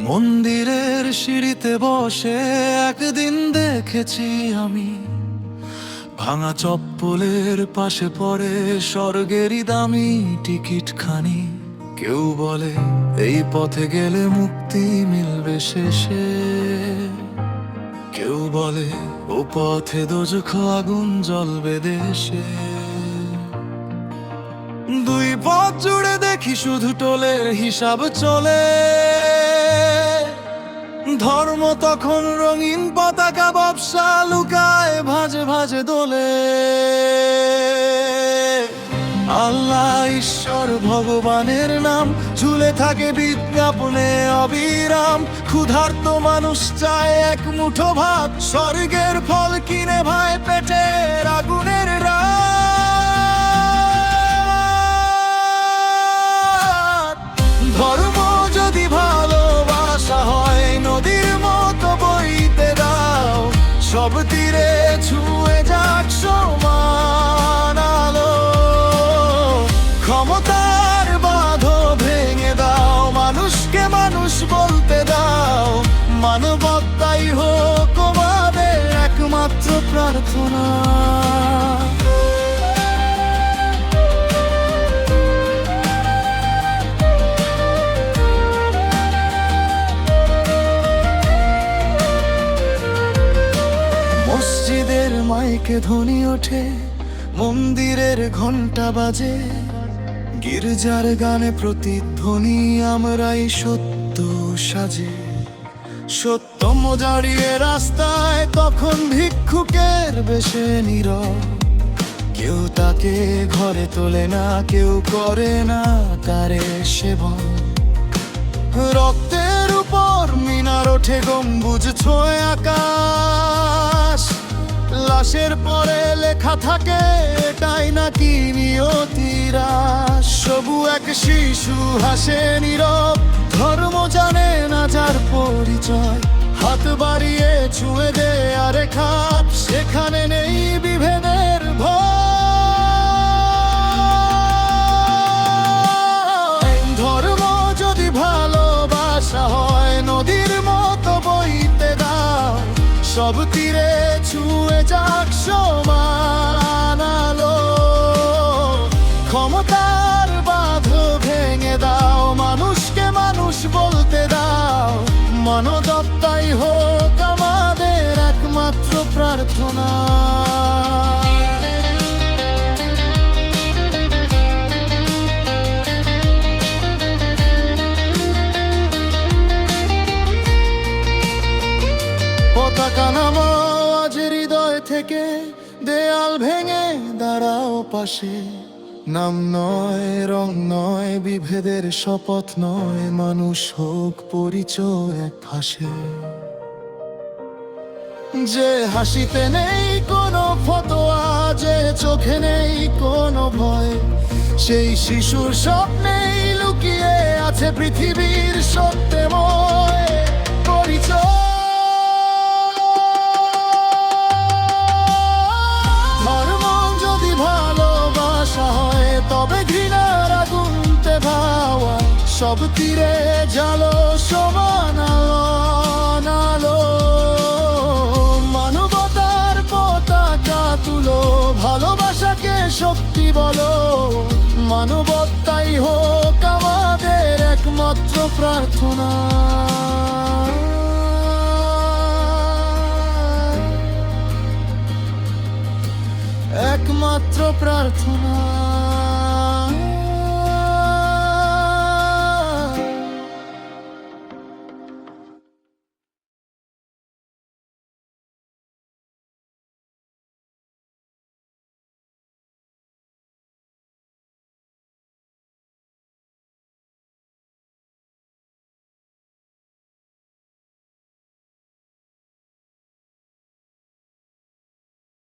মন্দিরের সিঁড়িতে বসে একদিন দেখেছি আমি, ভাঙা চপ্পলের পাশে পড়ে স্বর্গেরই দামি টিকিট খানি। কেউ বলে এই পথে গেলে মুক্তি মিলবে শেষে, কেউ বলে ও পথে দোজখ আগুন জ্বলবে দেশে। দুই পথ জুড়ে দেখি শুধু টোলের হিসাব চলে, ধর্ম তখন রঙিন পতাকা, ব্যবসা লুকায় ভাজে ভাজে দোলে। আল্লাহ, ঈশ্বর, ভগবানের নাম ঝুলে থাকে বিজ্ঞাপনে অবিরাম। ক্ষুধার্ত মানুষ চায় এক মুঠো ভাত, স্বর্গের ফল কিনে ভাই পেটের আগুনের রাত। ধর্ম যদি ভালোবাসা হয়, নদীর মতো বইতে দাও, সব তীরে ছুঁয়ে যাক সমান আলো। ক্ষমতার বাঁধো ভেঙে দাও, মানুষকে মানুষ বলতে দাও, মানবতাই হোক আমাদের একমাত্র প্রার্থনা। মসজিদের মাইকে ধ্বনি ওঠে, মন্দিরের ঘন্টা বাজে, গির্জার গানে প্রতিধ্বনি আমরাই সত্য সাজে। সত্যম দাঁড়িয়ে রাস্তায় তখন ভিক্ষুকের বেশে নীরব, কেউ তাকে ঘরে তোলে না, কেউ করে না তারে সেবন। রক্তের উপর মিনার ওঠে, গম্বুজ ছোঁয় আকাশ, লাশের পরে লেখা থাকে এটাই নাকি নিয়তিরা। সবু এক শিশু হাসে নীরব, ধর্ম জানে না যার পরিচয়, হাত বাড়িয়ে ছুঁয়ে দে আরে খাপ, সেখানে নেই বিভেদের ভয়। ধর্ম যদি ভালোবাসা হয়, নদীর মতো বইতে দাও, সব তীরে ছুঁয়ে যাক সমান আলো। ক্ষমতার বাঁধো ভেঙে দাও, মানুষকে মানুষ বলতে দাও, মানবতাই হোক আমাদের একমাত্র প্রার্থনা। পতাকা নামাও আজ হৃদয় থেকে, দেয়াল ভেঙে দাঁড়াও পাশে। নাম নয়, রং নয়, বিভেদের শপথ নয়, মানুষ হোক পরিচয় এক ভাষে। যে হাসিতে নেই কোনো ফতোয়া, যে চোখে নেই কোনো ভয়, সেই শিশুর স্বপ্নেই লুকিয়ে আছে পৃথিবীর সত্যময় পরিচয়। তবে ঘৃণার আগুনতে ভাওয়া, সব তীরে জালো সমান আলো। মানবতার পতাকা তুলো, ভালোবাসাকে শক্তি বলো, মানবতাই হোক আমাদের একমাত্র প্রার্থনা। একমাত্র প্রার্থনা।